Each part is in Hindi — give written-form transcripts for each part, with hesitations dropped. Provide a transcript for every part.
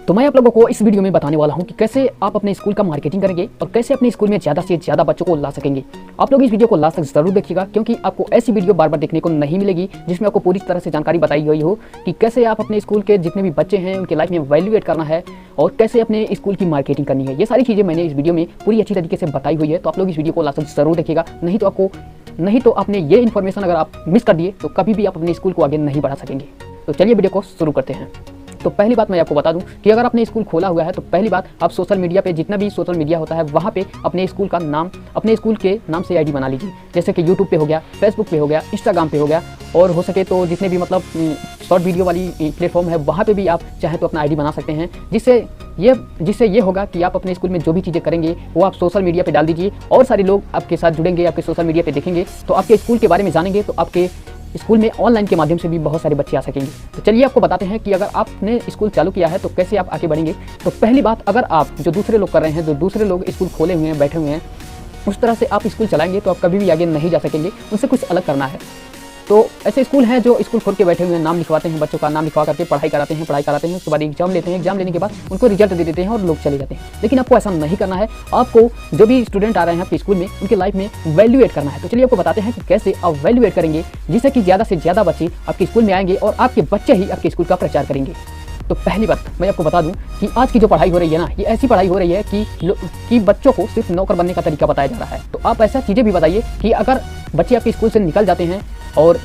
तो मैं आप लोगों को इस वीडियो में बताने वाला हूं कि कैसे आप अपने स्कूल का मार्केटिंग करेंगे और कैसे अपने स्कूल में ज़्यादा से ज़्यादा बच्चों को ला सकेंगे। आप लोग इस वीडियो को लास्ट तक जरूर देखिएगा, क्योंकि आपको ऐसी वीडियो बार बार देखने को नहीं मिलेगी जिसमें आपको पूरी तरह से जानकारी बताई गई हो कि कैसे आप अपने स्कूल के जितने भी बच्चे हैं उनके लाइफ में वैल्यूएट करना है और कैसे अपने स्कूल की मार्केटिंग करनी है। ये सारी चीज़ें मैंने इस वीडियो में पूरी अच्छी तरीके से बताई हुई है, तो आप लोग इस वीडियो को लास्ट तक जरूर देखिएगा। नहीं तो आपने ये इन्फॉर्मेशन अगर आप मिस कर दिए तो कभी भी आप अपने स्कूल को आगे नहीं बढ़ा सकेंगे। तो चलिए वीडियो को शुरू करते हैं। तो पहली बात मैं आपको बता दूं कि अगर आपने स्कूल खोला हुआ है तो पहली बात आप सोशल मीडिया पे जितना भी सोशल मीडिया होता है वहाँ पे अपने स्कूल का नाम, अपने स्कूल के नाम से आईडी बना लीजिए। जैसे कि यूट्यूब पे हो गया, फेसबुक पे हो गया, इंस्टाग्राम पे हो गया, और हो सके तो जितने भी मतलब शॉर्ट वीडियो वाली प्लेटफॉर्म है वहाँ पे भी आप चाहें तो अपना आईडी बना सकते हैं। जिससे ये होगा कि आप अपने स्कूल में जो भी चीज़ें करेंगे वो आप सोशल मीडिया पे डाल दीजिए और सारे लोग आपके साथ जुड़ेंगे, आपके सोशल मीडिया पे देखेंगे तो आपके स्कूल के बारे में जानेंगे, तो आपके स्कूल में ऑनलाइन के माध्यम से भी बहुत सारे बच्चे आ सकेंगे। तो चलिए आपको बताते हैं कि अगर आपने स्कूल चालू किया है तो कैसे आप आगे बढ़ेंगे। तो पहली बात, अगर आप जो दूसरे लोग कर रहे हैं, जो दूसरे लोग स्कूल खोले हुए हैं, बैठे हुए हैं, उस तरह से आप स्कूल चलाएंगे तो आप कभी भी आगे नहीं जा सकेंगे। उनसे कुछ अलग करना है। तो ऐसे स्कूल हैं जो स्कूल खोल के बैठे हुए हैं, नाम लिखवाते हैं, बच्चों का नाम लिखवा करके पढ़ाई कराते हैं, उसके बाद एग्जाम लेते हैं, एग्जाम लेने के बाद उनको रिजल्ट दे देते हैं और लोग चले जाते हैं। लेकिन आपको ऐसा नहीं करना है। आपको जो भी स्टूडेंट आ रहे हैं आपके स्कूल में उनके लाइफ में वैल्यूएट करना है। तो चलिए आपको बताते हैं कि कैसे आप वैल्यूएट करेंगे जिससे कि ज़्यादा से ज़्यादा बच्चे आपके स्कूल में आएंगे और आपके बच्चे ही आपके स्कूल का प्रचार करेंगे। तो पहली बात मैं आपको बता दूं कि आज की जो पढ़ाई हो रही है ना, ये ऐसी पढ़ाई हो रही है कि बच्चों को सिर्फ नौकर बनने का तरीका बताया जा रहा है। तो आप ऐसा चीज़ें भी बताइए कि अगर बच्चे आपके स्कूल से निकल जाते हैं और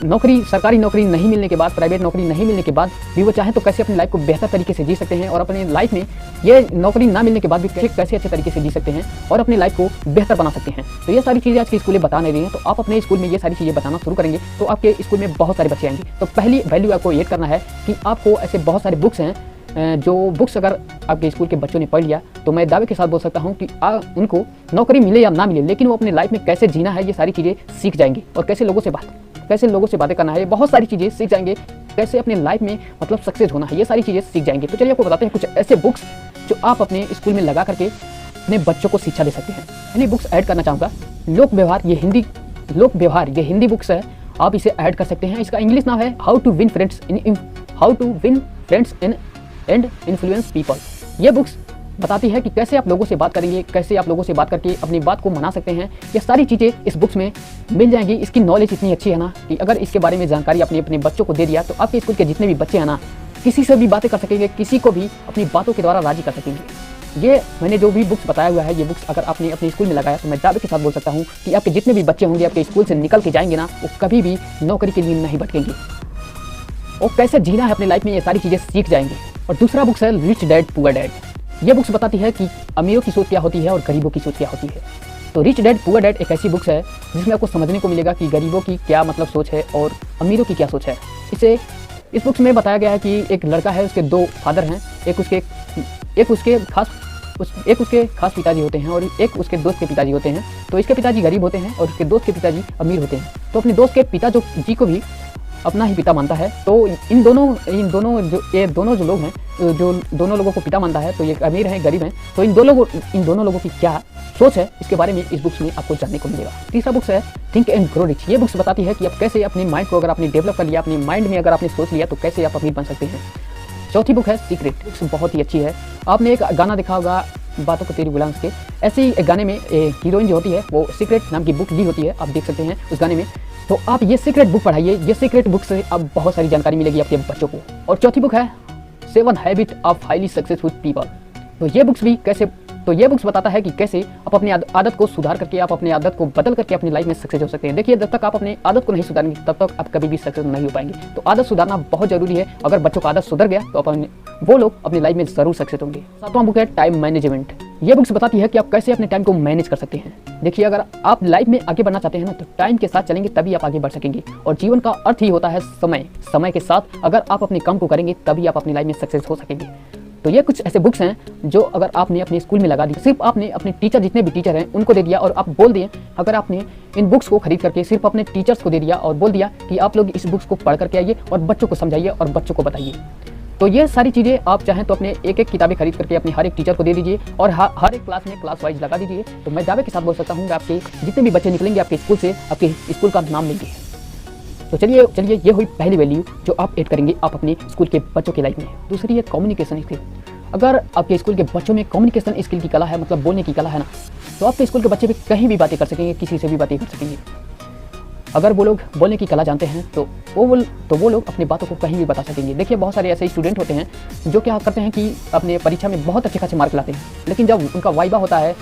सरकारी नौकरी नहीं मिलने के बाद, प्राइवेट नौकरी नहीं मिलने के बाद भी वो चाहें तो कैसे अपनी लाइफ को बेहतर तरीके से जी सकते हैं और अपनी लाइफ में ये नौकरी ना मिलने के बाद भी कैसे अच्छे तरीके से जी सकते हैं और अपनी लाइफ को बेहतर बना सकते हैं। तो ये सारी चीज़ें आज के स्कूलें बता नहीं रही हैं। तो आप अपने स्कूल में ये सारी चीज़ें बताना शुरू करेंगे तो आपके स्कूल में बहुत सारे बच्चे आएंगे। तो पहली वैल्यू आपको ये करना है कि आपको ऐसे बहुत सारे बुक्स हैं जो बुक्स अगर आपके स्कूल के बच्चों ने पढ़ लिया तो मैं दावे के साथ बोल सकता हूं कि उनको नौकरी मिले या ना मिले, लेकिन वो अपने लाइफ में कैसे जीना है ये सारी चीज़ें सीख जाएंगे और कैसे लोगों से बातें करना है, ये बहुत सारी चीज़ें सीख जाएंगे। कैसे अपने लाइफ में मतलब सक्सेस होना है, ये सारी चीज़ें सीख जाएंगे। तो चलिए आपको बताते हैं कुछ ऐसे बुक्स जो आप अपने स्कूल में लगा करके अपने बच्चों को शिक्षा दे सकते हैं। पहली बुक्स ऐड करना चाहूँगा लोक व्यवहार, ये हिंदी बुक्स है, आप इसे ऐड कर सकते हैं। इसका इंग्लिश नाम है how to win friends and influence people. ये बुक्स बताती है कि कैसे आप लोगों से बात करेंगे, कैसे आप लोगों से बात करके अपनी बात को मना सकते हैं। ये सारी चीज़ें इस बुक्स में मिल जाएंगी। इसकी नॉलेज इतनी अच्छी है ना कि अगर इसके बारे में जानकारी आपने अपने बच्चों को दे दिया तो आपके स्कूल के जितने भी बच्चे हैं ना, किसी से भी बातें कर सकेंगे, किसी को भी अपनी बातों के द्वारा राजी कर सकेंगे। ये मैंने जो भी बुक्स बताया हुआ है, ये बुक्स अगर आपने अपने स्कूल में लगाया तो मैं दावे के साथ बोल सकता हूँ कि आपके जितने भी बच्चे होंगे आपके स्कूल से निकल के जाएंगे ना, वो कभी भी नौकरी के लिए नहीं भटकेंगे और कैसे जीना है अपनी लाइफ में ये सारी चीज़ें सीख जाएंगे। और दूसरा बुक्स है रिच डैड पुअर डैड। ये बुक्स बताती है कि अमीरों की सोच क्या होती है और गरीबों की सोच क्या होती है। तो रिच डैड पुअर डैड एक ऐसी बुक्स है जिसमें आपको समझने को मिलेगा कि गरीबों की क्या मतलब सोच है और अमीरों की क्या सोच है। इस बुक्स में बताया गया है कि एक लड़का है, उसके दो फादर हैं, एक उसके खास पिताजी होते हैं और एक उसके दोस्त के पिताजी होते हैं। तो इसके पिताजी गरीब होते हैं और उसके दोस्त के पिताजी अमीर होते हैं। तो अपने दोस्त के पिता जी को भी अपना ही पिता मानता है। तो ये दोनों जो लोग हैं, जो दोनों लोगों को पिता मानता है, तो ये अमीर हैं, गरीब हैं, तो इन दोनों लोगों की क्या सोच है इसके बारे में इस बुक्स में आपको जानने को मिलेगा। तीसरा बुक्स है थिंक एंड ग्रो रिच। ये बुक्स बताती है कि आप कैसे अपने माइंड को अगर आपने डेवलप कर लिया, अपने माइंड में अगर आपने सोच लिया तो कैसे आप अमीर बन सकते हैं। चौथी बुक है सीक्रेट। बुक्स बहुत ही अच्छी है। आपने एक गाना देखा होगा बातों को तेरी गुलाम के, ऐसे ही एक गाने में हीरोइन जो होती है वो सीक्रेट नाम की बुक ली होती है, आप देख सकते हैं उस गाने में। तो आप ये सीक्रेट बुक पढ़ाइए, ये सीक्रेट बुक से आप बहुत सारी जानकारी मिलेगी आपके बच्चों को। और चौथी बुक है 7 habit of highly successful people. तो ये बुक्स बताता है कि कैसे आप अपनी आदत को सुधार करके, आप अपनी आदत को बदल करके अपनी लाइफ में सक्सेस हो सकते हैं। देखिए, जब तक आप अपनी आदत को नहीं सुधारेंगे तब तक आप कभी भी सक्सेस नहीं हो पाएंगे। तो आदत सुधारना बहुत जरूरी है। अगर बच्चों का आदत सुधर गया तो वो लोग अपनी लाइफ में जरूर सक्सेस होंगे। सातवां बुक है टाइम मैनेजमेंट। ये बुक्स बताती है कि आप कैसे अपने टाइम को मैनेज कर सकते हैं। देखिए, अगर आप लाइफ में आगे बढ़ना चाहते हैं ना तो टाइम के साथ चलेंगे तभी आप आगे बढ़ सकेंगे। और जीवन का अर्थ ही होता है समय के साथ अगर आप अपने काम को करेंगे तभी आप अपनी लाइफ में सक्सेस हो सकेंगे। तो ये कुछ ऐसे बुक्स हैं जो अगर आपने अपने स्कूल में लगा दी, सिर्फ आपने अपने टीचर, जितने भी टीचर हैं उनको दे दिया और आप बोल दिए, अगर आपने इन बुक्स को खरीद करके सिर्फ अपने टीचर्स को दे दिया और बोल दिया कि आप लोग इस बुक्स को पढ़ करके आइए और बच्चों को समझाइए और बच्चों को बताइए, तो ये सारी चीज़ें आप चाहें तो अपने एक किताबें खरीद करके अपने हर एक टीचर को दे दीजिए और हर एक क्लास में क्लास वाइज लगा दीजिए। तो मैं दावे के साथ बोल सकता हूँ कि आपके जितने भी बच्चे निकलेंगे आपके स्कूल से, आपके स्कूल का नाम लेंगे। तो चलिए ये हुई पहली वैल्यू जो आप ऐड करेंगे आप अपने स्कूल के बच्चों की लाइफ में। दूसरी है कम्युनिकेशन स्किल। अगर आपके स्कूल के बच्चों में कम्युनिकेशन स्किल की कला है, मतलब बोलने की कला है ना, तो आपके स्कूल के बच्चे भी कहीं भी बातें कर सकेंगे, किसी से भी बातें कर सकेंगे। अगर वो लोग बोलने की कला जानते हैं तो वो लोग अपनी बातों को कहीं भी बता सकेंगे। देखिए बहुत सारे ऐसे स्टूडेंट होते हैं जो क्या करते हैं कि अपने परीक्षा में बहुत अच्छे खासे मार्क लाते हैं, लेकिन जब उनका वाइवा होता है,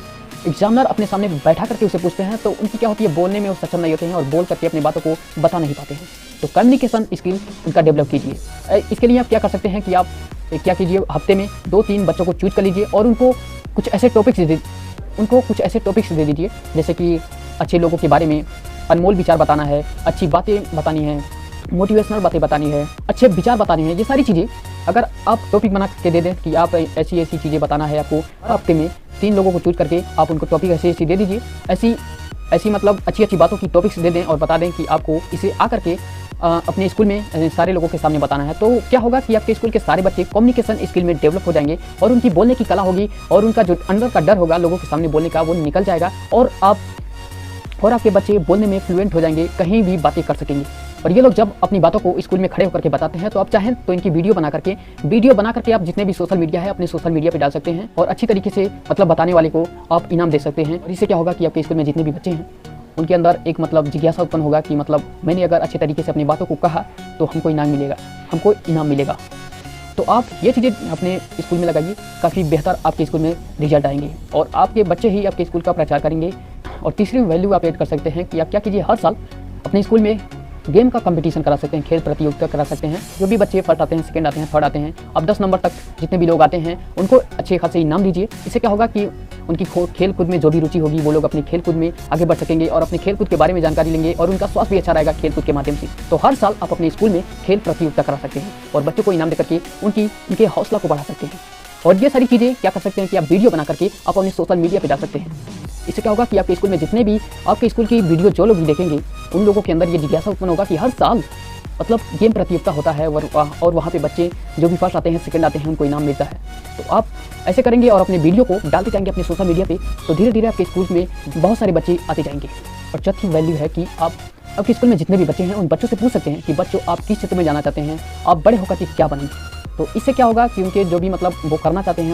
एग्जामिनर अपने सामने बैठा करके उसे पूछते हैं, तो उनकी क्या होती है, बोलने में वो सक्षम नहीं होते हैं और बोल करके अपनी बातों को बता नहीं पाते हैं। तो कम्युनिकेशन स्किल उनका डेवलप कीजिए। इसके लिए आप क्या कर सकते हैं कि आप क्या कीजिए, हफ्ते में 2-3 बच्चों को चूज कर लीजिए और उनको कुछ ऐसे टॉपिक्स दे दीजिए, जैसे कि अच्छे लोगों के बारे में अनमोल विचार बताना है, अच्छी बातें बतानी है, मोटिवेशनल बातें बतानी है, अच्छे विचार बताने हैं। ये सारी चीज़ें अगर आप टॉपिक बना के दे दें कि आप ऐसी चीज़ें बताना है आपको, हफ्ते में 3 लोगों को चूज करके आप उनको टॉपिक ऐसी दे दीजिए, ऐसी मतलब अच्छी बातों की टॉपिक्स दे दें और बता दें कि आपको इसे आकर के अपने स्कूल में सारे लोगों के सामने बताना है। तो क्या होगा कि आपके स्कूल के सारे बच्चे कम्युनिकेशन स्किल में डेवलप हो जाएंगे और उनकी बोलने की कला होगी और उनका जो अंदर का डर होगा लोगों के सामने बोलने का, वो निकल जाएगा और आपके बच्चे बोलने में फ्लुएंट हो जाएंगे, कहीं भी बातें कर सकेंगे। और ये लोग जब अपनी बातों को स्कूल में खड़े होकर के बताते हैं, तो आप चाहें तो इनकी वीडियो बना करके आप जितने भी सोशल मीडिया है अपने सोशल मीडिया पे डाल सकते हैं और अच्छी तरीके से मतलब बताने वाले को आप इनाम दे सकते हैं। और इससे क्या होगा कि आपके स्कूल में जितने भी बच्चे हैं उनके अंदर एक मतलब जिज्ञासा उत्पन्न होगा कि मतलब मैंने अगर अच्छे तरीके से अपनी बातों को कहा तो हमको इनाम मिलेगा। तो आप ये चीज़ें अपने स्कूल में लगाइए, काफ़ी बेहतर आपके स्कूल में रिजल्ट आएंगे और आपके बच्चे ही आपके स्कूल का प्रचार करेंगे। और तीसरी वैल्यू आप ऐड कर सकते हैं कि आप क्या कीजिए, हर साल अपने स्कूल में गेम का कंपटीशन करा सकते हैं, खेल प्रतियोगिता करा सकते हैं। जो भी बच्चे फर्स्ट आते हैं, सेकंड आते हैं, थर्ड आते हैं, अब 10 नंबर तक जितने भी लोग आते हैं उनको अच्छे खासे इनाम दीजिए। इससे क्या होगा कि उनकी खेल कूद में जो भी रुचि होगी वो लोग अपने खेल कूद में आगे बढ़ सकेंगे और अपने खेल कूद के बारे में जानकारी लेंगे और उनका स्वास्थ्य भी अच्छा रहेगा खेल कूद के माध्यम से। तो हर साल आप अपने स्कूल में खेल प्रतियोगिता करा सकते हैं और बच्चों को इनाम देकर के उनके हौसला को बढ़ा सकते हैं। और ये सारी चीज़ें क्या कर सकते हैं कि आप वीडियो बना करके आप अपने सोशल मीडिया पे डाल सकते हैं। इससे क्या होगा कि आपके स्कूल में जितने भी आपके स्कूल की वीडियो जो लोग भी देखेंगे उन लोगों के अंदर ये जिज्ञासा उत्पन्न होगा कि हर साल मतलब गेम प्रतियोगिता होता है और वहाँ पे बच्चे जो भी फर्स्ट आते हैं, सेकंड आते हैं, उनको इनाम मिलता है। तो आप ऐसे करेंगे और अपने वीडियो को डालते जाएंगे अपने सोशल मीडिया पे, तो धीरे धीरे आपके स्कूल में बहुत सारे बच्चे आते जाएंगे। और चौथी वैल्यू है कि आप आपके स्कूल में जितने भी बच्चे हैं उन बच्चों से पूछ सकते हैं कि बच्चों आप किस क्षेत्र में जाना चाहते हैं, आप बड़े होकर के क्या बनेंगे। तो इससे क्या होगा कि उनके जो भी मतलब वो करना चाहते हैं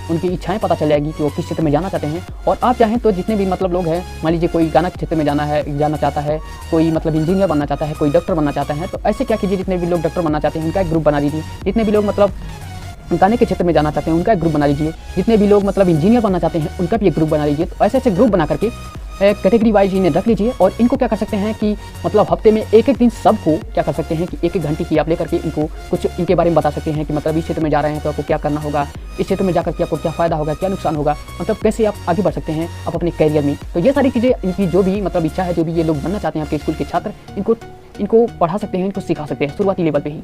उनकी इच्छाएं पता चल जाएगी कि वो किस क्षेत्र में जाना चाहते हैं। और आप चाहें तो जितने भी मतलब लोग हैं, मान लीजिए कोई गाना के क्षेत्र में जाना चाहता है, कोई मतलब इंजीनियर बनना चाहता है, कोई डॉक्टर बनना चाहता है, तो ऐसे क्या कीजिए, जितने भी लोग डॉक्टर बनना चाहते हैं उनका एक ग्रुप बना लीजिए। जितने भी लोग मतलब गाने के क्षेत्र में जाना चाहते हैं उनका एक ग्रुप बना लीजिए। जितने भी लोग मतलब इंजीनियर बनना चाहते हैं उनका भी एक ग्रुप बना लीजिए। तो ऐसे ग्रुप बना करके कैटेगरी वाइज इन्हें रख लीजिए और इनको क्या कर सकते हैं कि मतलब हफ्ते में एक दिन सबको क्या कर सकते हैं कि 1-1 घंटे की आप लेकर के इनको कुछ इनके बारे में बता सकते हैं कि मतलब इस क्षेत्र में जा रहे हैं तो आपको क्या करना होगा, इस क्षेत्र में जाकर के आपको क्या फ़ायदा होगा, क्या नुकसान होगा, मतलब कैसे आप आगे बढ़ सकते हैं आप अपने करियर में। तो ये सारी चीज़ें इनकी जो भी मतलब इच्छा है, जो भी ये लोग बनना चाहते हैं आपके स्कूल के छात्र, इनको पढ़ा सकते हैं, इनको सिखा सकते हैं शुरुआती लेवल पर ही।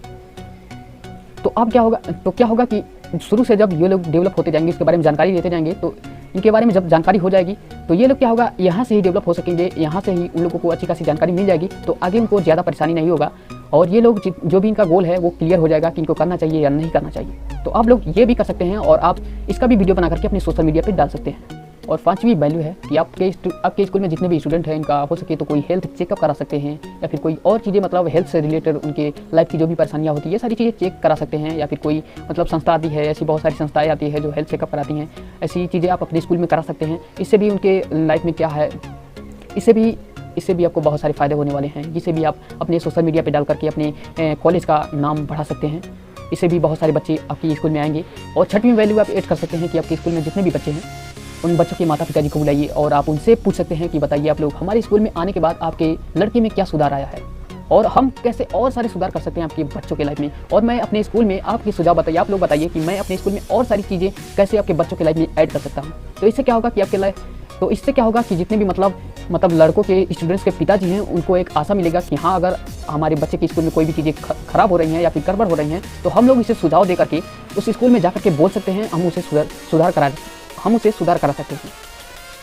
तो क्या होगा कि शुरू से जब ये लोग डेवलप होते जाएंगे, इसके बारे में जानकारी लेते जाएंगे, तो इनके बारे में जब जानकारी हो जाएगी तो ये लोग क्या होगा, यहाँ से ही डेवलप हो सकेंगे, यहाँ से ही उन लोगों को अच्छी खासी जानकारी मिल जाएगी, तो आगे उनको ज़्यादा परेशानी नहीं होगा और ये लोग जो भी इनका गोल है वो क्लियर हो जाएगा कि इनको करना चाहिए या नहीं करना चाहिए। तो आप लोग ये भी कर सकते हैं और आप इसका भी वीडियो बना करके अपने सोशल मीडिया पर डाल सकते हैं। और 5वीं वैल्यू है कि आपके स्कूल में जितने भी स्टूडेंट हैं इनका हो सके तो कोई हेल्थ चेकअप करा सकते हैं या फिर कोई और चीज़ें मतलब हेल्थ से रिलेटेड उनके लाइफ की जो भी परेशानियाँ होती है ये सारी चीज़ें चेक करा सकते हैं। या फिर कोई मतलब संस्था आती है, ऐसी बहुत सारी संस्थाएं आती है जो हेल्थ चेकअप कराती हैं, ऐसी चीज़ें आप अपने स्कूल में करा सकते हैं। इससे भी उनके लाइफ में क्या है, इससे भी आपको बहुत सारे फ़ायदे होने वाले हैं, जिसे भी आप अपने सोशल मीडिया पर डाल करके अपने कॉलेज का नाम बढ़ा सकते हैं। इससे भी बहुत सारे बच्चे आपके स्कूल में आएंगे। और 6वीं वैल्यू आप ऐड कर सकते हैं कि आपके स्कूल में जितने भी बच्चे हैं उन बच्चों के माता पिता जी को बुलाइए और आप उनसे पूछ सकते हैं कि बताइए आप लोग हमारे स्कूल में आने के बाद आपके लड़के में क्या सुधार आया है और हम कैसे और सारे सुधार कर सकते हैं आपके बच्चों के लाइफ में। और मैं अपने स्कूल में आपके सुझाव बताइए, आप लोग बताइए कि मैं अपने स्कूल में और सारी चीज़ें कैसे आपके बच्चों के लाइफ में ऐड कर सकता हूँ। तो इससे क्या होगा कि जितने भी मतलब लड़कों के स्टूडेंट्स के पिताजी हैं उनको एक आशा मिलेगा कि हाँ, अगर हमारे बच्चे के स्कूल में कोई भी चीज़ें खराब हो रही हैं या फिर गड़बड़ हो रही हैं तो हम लोग इसे सुझाव दे करके उस स्कूल में जाकर के बोल सकते हैं, हम उसे सुधार करा सकते हैं।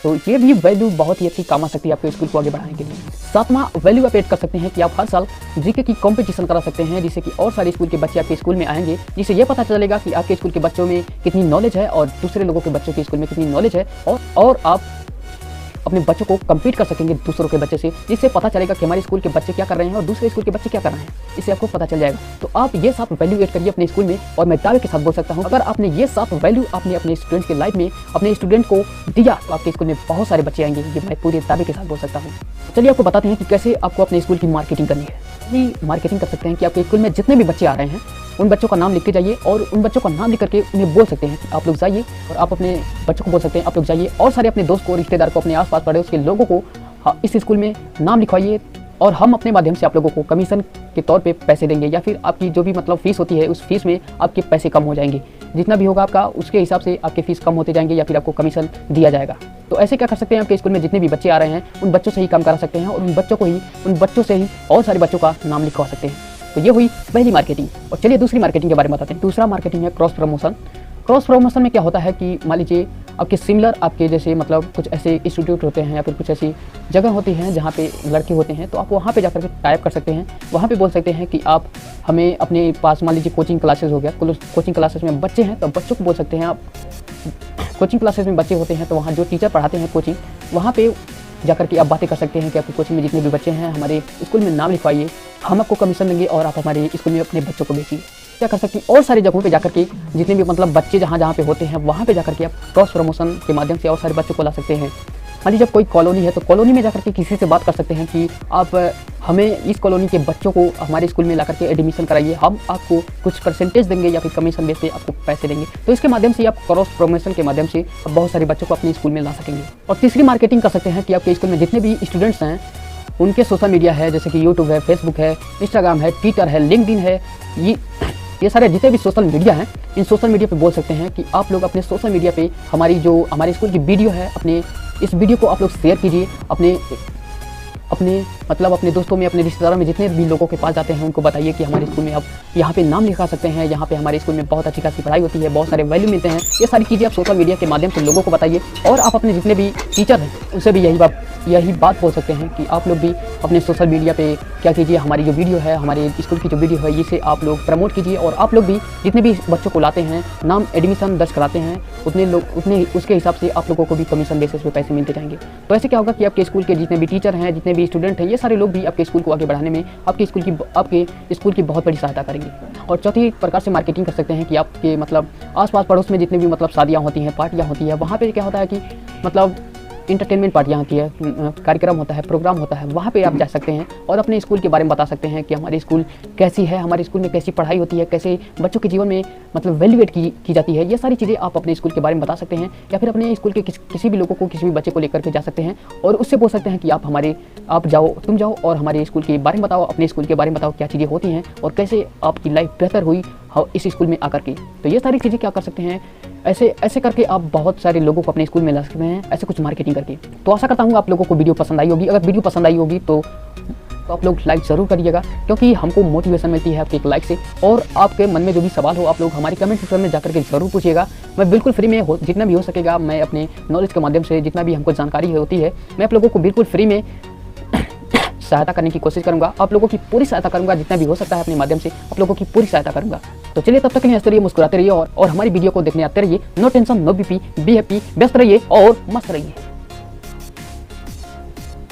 तो ये भी वैल्यू बहुत ही अच्छी काम आ सकती है आपके स्कूल को आगे बढ़ाने के लिए। 7वां वैल्यू आप ऐड कर सकते हैं कि आप हर साल जीके की कंपटीशन करा सकते हैं, जिससे कि और सारे स्कूल के बच्चे आपके स्कूल में आएंगे, जिससे ये पता चलेगा कि आपके स्कूल के बच्चों में कितनी नॉलेज है और दूसरे लोगों के बच्चों के स्कूल में कितनी नॉलेज है। और अपने बच्चों को कम्पीट कर सकेंगे दूसरों के बच्चे से, जिससे पता चलेगा कि हमारे स्कूल के बच्चे क्या कर रहे हैं और दूसरे स्कूल के बच्चे क्या कर रहे हैं, इससे आपको पता चल जाएगा। तो आप ये 7 वैल्यू ऐड करिए अपने स्कूल में, और मैं दावे के साथ बोल सकता हूँ अगर आपने ये 7 वैल्यू आपने अपने स्टूडेंट्स की लाइफ में अपने स्टूडेंट को दिया तो आपके स्कूल में बहुत सारे बच्चे आएंगे, ये मैं पूरे दावे के साथ बोल सकता हूँ। चलिए आपको बताते हैं कि कैसे आपको अपने स्कूल की मार्केटिंग करनी है। ये मार्केटिंग कर सकते हैं कि आपके स्कूल में जितने भी बच्चे आ रहे हैं उन बच्चों का नाम लिख के जाइए, और उन बच्चों का नाम लिख करके उन्हें बोल सकते हैं आप लोग जाइए, और आप अपने बच्चों को बोल सकते हैं आप लोग जाइए और सारे अपने दोस्त को, रिश्तेदार को, अपने आसपास पड़ोस के लोगों को इस स्कूल में नाम लिखवाइए, और हम अपने माध्यम से आप लोगों को कमीशन के तौर पे पैसे देंगे, या फिर आपकी जो भी मतलब फीस होती है उस फीस में आपके पैसे कम हो जाएंगे, जितना भी होगा आपका उसके हिसाब से आपके फीस कम होते जाएंगे, या फिर आपको कमीशन दिया जाएगा। तो ऐसे क्या कर सकते हैं, आपके स्कूल में जितने भी बच्चे आ रहे हैं उन बच्चों से ही काम करा सकते हैं, और उन बच्चों से ही और सारे बच्चों का नाम लिखवा सकते हैं। तो ये हुई पहली मार्केटिंग। और चलिए दूसरी मार्केटिंग के बारे में बताते हैं। दूसरा मार्केटिंग है क्रॉस प्रमोशन। क्रॉस प्रमोशन में क्या होता है कि मान लीजिए आपके सिमिलर आपके जैसे मतलब कुछ ऐसे इंस्टीट्यूट होते हैं या फिर कुछ ऐसी जगह होती हैं जहाँ पे लड़के होते हैं, तो आप वहाँ पे जाकर के टाइप कर सकते हैं। वहाँ पे बोल सकते हैं कि आप हमें अपने पास, मान लीजिए कोचिंग क्लासेस हो गया, कोचिंग क्लासेस में बच्चे हैं तो बच्चों को बोल सकते हैं आप, कोचिंग क्लासेस में बच्चे होते हैं तो वहाँ जो टीचर पढ़ाते हैं कोचिंग, वहाँ पे जाकर के आप बातें कर सकते हैं कि आपकी कोचिंग में जितने भी बच्चे हैं हमारे स्कूल में नाम लिखवाइए, हम आपको कमीशन देंगे और आप हमारे स्कूल में अपने बच्चों को भेजिए। क्या कर सकते हैं, और सारी जगहों पे जाकर के जितने भी मतलब बच्चे जहाँ पे होते हैं वहाँ पे जाकर के आप क्रॉस प्रमोशन के माध्यम से और सारे बच्चों को ला सकते हैं। मान लीजिए जब कोई कॉलोनी है तो कॉलोनी में जाकर के किसी से बात कर सकते हैं कि आप हमें इस कॉलोनी के बच्चों को हमारे स्कूल में ला करके एडमिशन कराइए, हम आपको कुछ परसेंटेज देंगे या फिर कमीशन बेस पे आपको पैसे देंगे। तो इसके माध्यम से आप क्रॉस प्रमोशन के माध्यम से बहुत सारे बच्चों को अपने स्कूल में ला सकेंगे। और तीसरी मार्केटिंग कर सकते हैं कि आपके स्कूल में जितने भी स्टूडेंट्स हैं उनके सोशल मीडिया है, जैसे कि यूट्यूब है, फेसबुक है, इंस्टाग्राम है, ट्विटर है, लिंक्डइन है, ये सारे जितने भी सोशल मीडिया हैं, इन सोशल मीडिया पे बोल सकते हैं कि आप लोग अपने सोशल मीडिया पे हमारे स्कूल की वीडियो है, अपने इस वीडियो को आप लोग शेयर कीजिए, अपने दोस्तों में, अपने रिश्तेदारों में जितने भी लोगों के पास जाते हैं उनको बताइए कि हमारे स्कूल में आप यहाँ पे नाम लिखा सकते हैं, यहाँ पे हमारे स्कूल में बहुत अच्छी खासी पढ़ाई होती है, बहुत सारे वैल्यू मिलते हैं। ये सारी चीज़ें आप सोशल मीडिया के माध्यम से लोगों को बताइए, और आप अपने जितने भी टीचर हैं उनसे भी यही बात बोल सकते हैं कि आप लोग भी अपने सोशल मीडिया पे क्या कीजिए, हमारी जो वीडियो है, हमारे स्कूल की जो वीडियो है, इसे आप लोग प्रमोट कीजिए, और आप लोग भी जितने भी बच्चों को लाते हैं, नाम एडमिशन दर्ज कराते हैं, उतने उसके हिसाब से आप लोगों को भी कमीशन बेसिस पे पैसे मिलते जाएंगे। तो ऐसे क्या होगा कि आपके स्कूल के जितने भी टीचर हैं, जितने भी स्टूडेंट हैं, ये सारे लोग भी आपके स्कूल को आगे बढ़ाने में आपके स्कूल की बहुत बड़ी सहायता करेंगे। और चौथी प्रकार से मार्केटिंग कर सकते हैं कि आपके मतलब आसपास पड़ोस में जितने भी मतलब शादियाँ होती हैं, पार्टियाँ होती हैं, वहाँ पे क्या होता है कि मतलब इंटरटेनमेंट पार्टियाँ होती है, कार्यक्रम होता है, प्रोग्राम होता है, वहाँ पे आप जा सकते हैं और अपने स्कूल के बारे में बता सकते हैं कि हमारी स्कूल कैसी है, हमारे स्कूल में कैसी पढ़ाई होती है, कैसे बच्चों के जीवन में मतलब वैल्यूएट की जाती है। ये सारी चीज़ें आप अपने स्कूल के बारे में बता सकते हैं, या फिर अपने स्कूल के किसी भी लोगों को, किसी भी बच्चे को लेकर के जा सकते हैं और उससे बोल सकते हैं कि तुम जाओ और हमारे स्कूल के बारे में बताओ, अपने स्कूल के बारे में बताओ क्या चीज़ें होती हैं और कैसे आपकी लाइफ बेहतर हुई इस स्कूल में आकर के। तो ये सारी चीज़ें क्या कर सकते हैं, ऐसे करके आप बहुत सारे लोगों को अपने स्कूल में ला सकते हैं, ऐसे कुछ मार्केटिंग करके। तो आशा करता हूँ आप लोगों को वीडियो पसंद आई होगी। अगर वीडियो पसंद आई होगी तो आप लोग लाइक ज़रूर करिएगा, क्योंकि हमको मोटिवेशन मिलती है आपके एक लाइक से। और आपके मन में जो भी सवाल हो आप लोग हमारे कमेंट सेक्शन में जाकर के ज़रूर पूछिएगा। मैं बिल्कुल फ्री में जितना भी हो सकेगा, मैं अपने नॉलेज के माध्यम से जितना भी हमको जानकारी होती है, मैं आप लोगों को बिल्कुल फ्री में सहायता करने की कोशिश करूंगा। आप लोगों की पूरी सहायता करूंगा, जितना भी हो सकता है अपने माध्यम से आप लोगों की पूरी सहायता करूंगा। तो चलिए तब तक के लिए हंसते रहिए, मुस्कुराते रहिए और हमारी वीडियो को देखने आते रहिए। No tension, no BP, be happy, व्यस्त रहिए और मस्त रहिए।